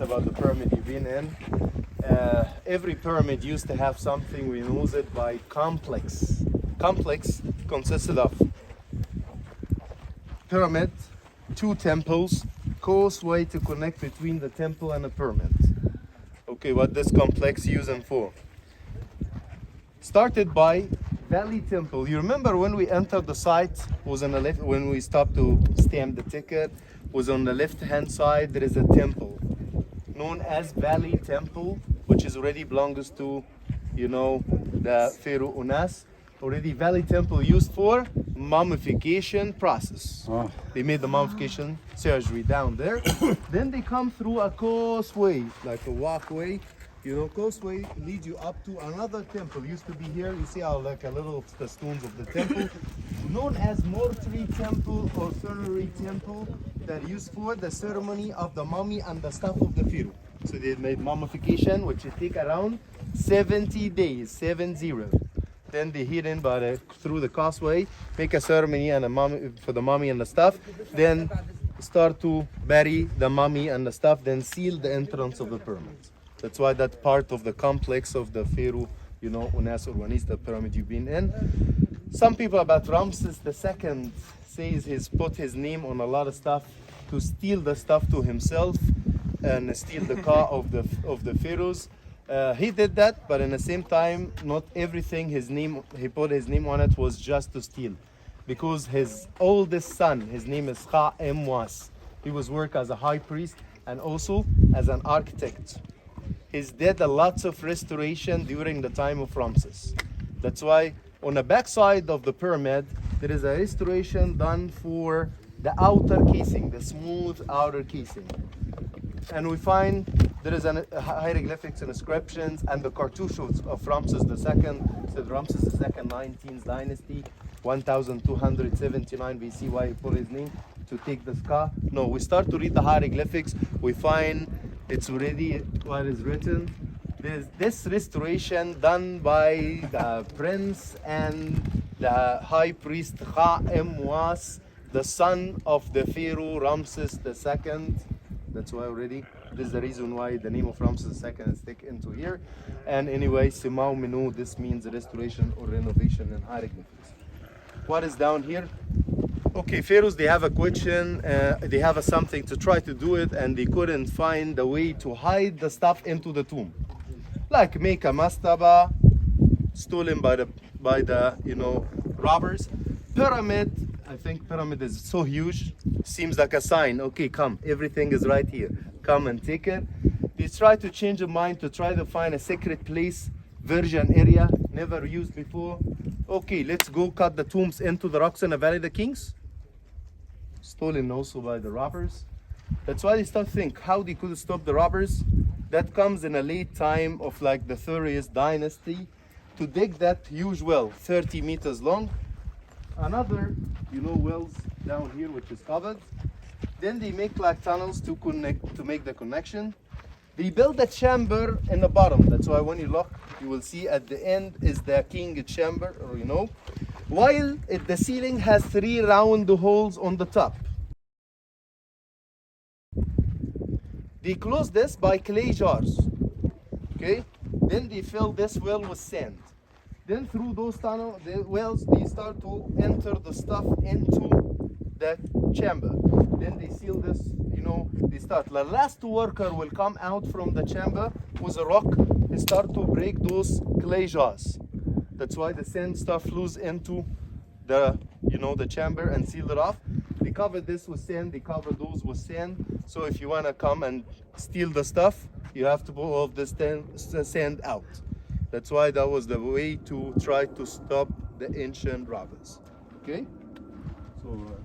about the pyramid you've been in. Every pyramid used to have something, we know it by complex. Complex consisted of pyramid, two temples, causeway to connect between the temple and the pyramid. Okay, what this complex using for? Started by Valley Temple. You remember when we entered the site, was on the left, when we stopped to stamp the ticket, was on the left hand side, there is a temple known as Valley Temple, which is already belongs to, you know, the Pharaoh Unas. Already Valley Temple used for mummification process. Oh. They made the mummification surgery down there. Then they come through a causeway, like a walkway. You know, causeway leads you up to another temple. Used to be here. You see how like a little the stones of the temple, known as mortuary temple or funerary temple, that used for the ceremony of the mummy and the stuff of the pharaoh. So they made mummification, which would take around 70 days, 70. Then they hid in through the causeway, make a ceremony and a mummy for the mummy and the stuff. Then start to bury the mummy and the stuff. Then seal the entrance of the pyramid. That's why that part of the complex of the Pharaoh, you know, Unas or Wanis, the pyramid you've been in. Some people about Ramses II says he's put his name on a lot of stuff to steal the stuff to himself and steal the car of the pharaohs. He did that, but in the same time, not everything he put his name on it was just to steal, because his oldest son, his name is CMI. He was work as a high priest and also as an architect. He's did a lots of restoration during the time of Ramses. That's why on the back side of the pyramid, there is a restoration done for the outer casing, the smooth outer casing. And we find there is hieroglyphics and inscriptions and the cartouches of Ramses II. Said Ramses II, 19th dynasty, 1279 BC. Why he put his name to take the scar? No, we start to read the hieroglyphics. We find it's already what is written. There's this restoration done by the prince and the high priest Kha'emwas, the son of the Pharaoh Ramses II. That's why already, this is the reason why the name of Ramses II is taken into here. And anyway, Simau Minu, this means restoration or renovation in hieroglyphics. What is down here? Okay, pharaohs, they have a question, they have something to try to do it, and they couldn't find a way to hide the stuff into the tomb. Like make a mastaba, stolen by the you know, robbers. Pyramid, I think pyramid is so huge, seems like a sign. Okay, come, everything is right here. Come and take it. They try to change their mind to try to find a secret place, virgin area, never used before. Okay, let's go cut the tombs into the rocks in the Valley of the Kings. Stolen also by the robbers. That's why they start to think how they could stop the robbers. That comes in a late time of like the 30th dynasty to dig that huge well, 30 meters long. Another, you know, wells down here which is covered. Then they make like tunnels to connect, to make the connection. They build a chamber in the bottom. That's why when you look, you will see at the end is the king chamber, or you know. While the ceiling has 3 round holes on the top. They close this by clay jars. Okay? Then they fill this well with sand. Then through those the wells, they start to enter the stuff into the chamber. Then they seal this, you know, they start. The last worker will come out from the chamber with a rock and start to break those clay jars. That's why the sand stuff flows into the, you know, the chamber and seal it off. They cover this with sand, they cover those with sand. So if you want to come and steal the stuff, you have to pull all of the sand out. That's why that was the way to try to stop the ancient robbers. Okay? So